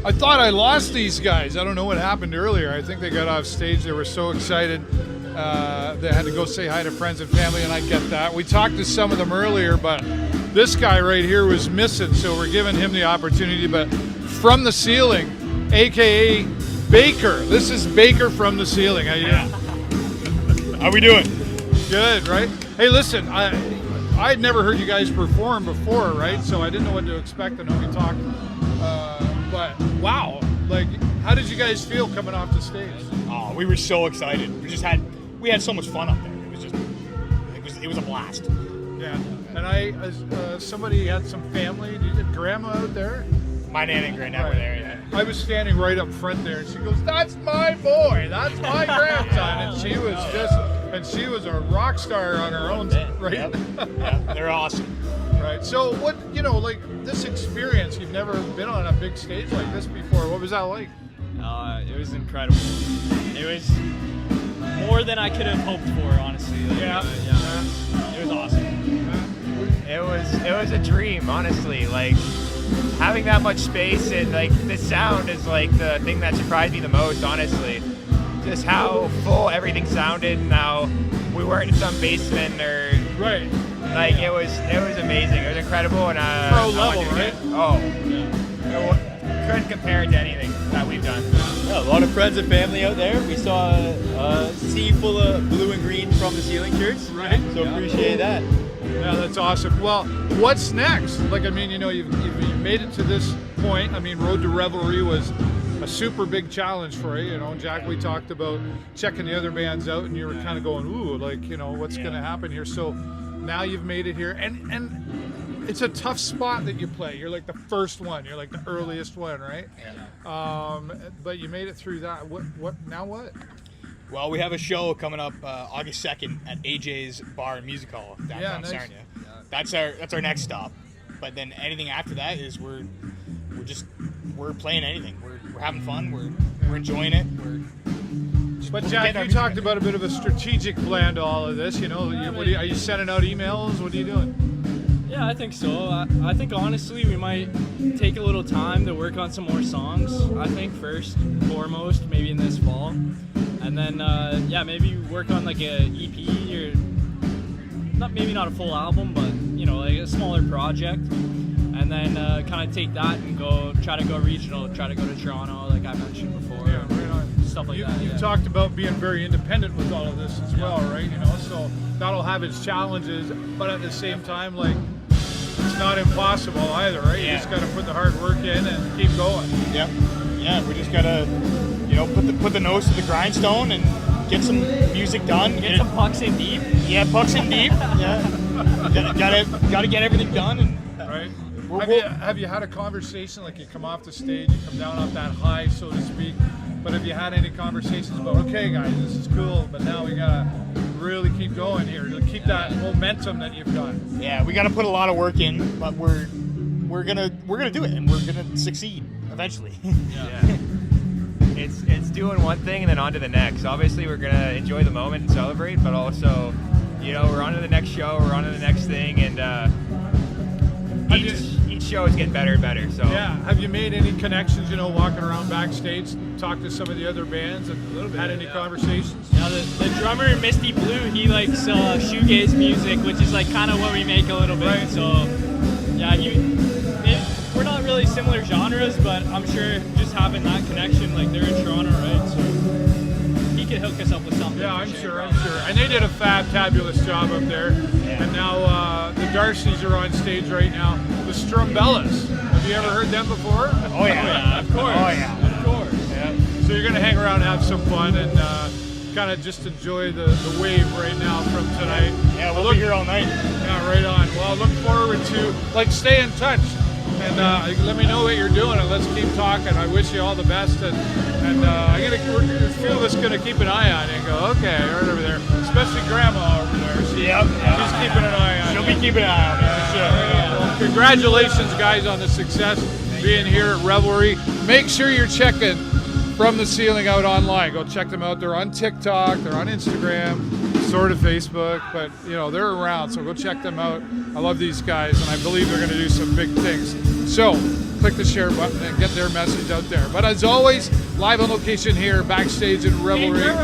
I thought I lost these guys. I don't know what happened earlier. I think they got off stage. They were so excited. They had to go say hi to friends and family, and I get that. We talked to some of them earlier, but this guy right here was missing, so we're giving him the opportunity. But From the Ceiling, a.k.a. Baker. This is Baker from the Ceiling. How you doing? How we doing? Good, right? Hey, listen, I'd never heard you guys perform before, right? So I didn't know what to expect. I know we talked, but wow, like, how did you guys feel coming off the stage? Oh, we were so excited. We had so much fun up there. It was a blast. Yeah, and somebody had some family. Did you get grandma out there? My nan and granddad were there. Yeah. I was standing right up front there, and she goes, "That's my boy. That's my grandson." And she was a rock star on her own, right? Yep. Yeah, they're awesome. Right. So what, like this experience, you've never been on a big stage like this before. What was that like? It was incredible. It was more than I could have hoped for, honestly. It was awesome. It was a dream, honestly. Like, having that much space and like the sound is like the thing that surprised me the most, honestly. Just how full everything sounded, and how we weren't in some basement or right. Like it was amazing. It was incredible, and pro level, right? Couldn't compare it to anything that we've done. Yeah, a lot of friends and family out there. We saw a sea full of blue and green From the Ceiling shirts. Right. So appreciate that. Yeah, that's awesome. Well, what's next? Like, I mean, you've made it to this point. I mean, Road to Revelree was a super big challenge for you. Jack, we talked about checking the other bands out, and you were kind of going, ooh, like, what's going to happen here? So now you've made it here, and it's a tough spot that you play. You're like the first one. You're like the earliest one, right? Yeah. But you made it through that. What now? What? Well, we have a show coming up August 2nd at AJ's Bar and Music Hall downtown nice. Sarnia. That's our next stop. But then anything after that is we're playing anything. We're having fun. We're enjoying it. But Jack, you talked about a bit of a strategic plan to all of this. Are you sending out emails? What are you doing? Yeah, I think so. I think honestly we might take a little time to work on some more songs. I think first and foremost, maybe in this fall, and then maybe work on like a EP or maybe not a full album, but like a smaller project, and then kind of take that and try to go regional, try to go to Toronto, like I mentioned before. Yeah, right on. Stuff like that. You've talked about being very independent with all of this as well, right? So that'll have its challenges, but at the same time, like, it's not impossible either, right? You just got to put the hard work in and keep going. Yep. Yeah, we just gotta, put the nose to the grindstone and get some music done. Get some pucks in deep. Yeah, pucks in deep. Yeah. Gotta get everything done. And, right. Have you had a conversation, like you come off the stage, you come down off that high, so to speak, but have you had any conversations about, okay guys, this is cool, but now we gotta really keep going here to keep that momentum that you've got? Yeah, we gotta put a lot of work in, but we're gonna do it, and we're gonna succeed eventually. Yeah. It's doing one thing and then on to the next. Obviously, we're gonna enjoy the moment and celebrate, but also, we're on to the next show, we're on to the next thing, and each show is getting better and better. So yeah, have you made any connections? Walking around backstage, talk to some of the other bands, and had any conversations? Yeah, the drummer Misty Blue, he likes shoegaze music, which is like kind of what we make a little bit. Right. So yeah, we're not really similar genres, but I'm sure just having that connection, like they're in Toronto, right? So he could hook us up with something. Yeah, I'm sure. And they did a fabulous job up there. Yeah. And now the Darcys are on stage right now. The Strumbellas. Have you ever heard them before? Oh yeah, of course. Oh yeah, of course. Yeah. So you're gonna hang around and have some fun and kind of just enjoy the wave right now from tonight. Yeah, we'll be here all night. Yeah, right on. Well, I look forward to stay in touch. And let me know what you're doing, and let's keep talking. I wish you all the best, and we're a few of us gonna keep an eye on it and go, okay, right over there, especially Grandma over there. She's keeping an eye on. She'll be keeping an eye on me for sure. Well, congratulations, guys, on the success being here at Revelree. Make sure you're checking From the Ceiling out online. Go check them out. They're on TikTok, they're on Instagram, sort of Facebook, but they're around, so go check them out. I love these guys, and I believe they're going to do some big things. So click the share button and get their message out there. But as always, live on location here, backstage in Revelree.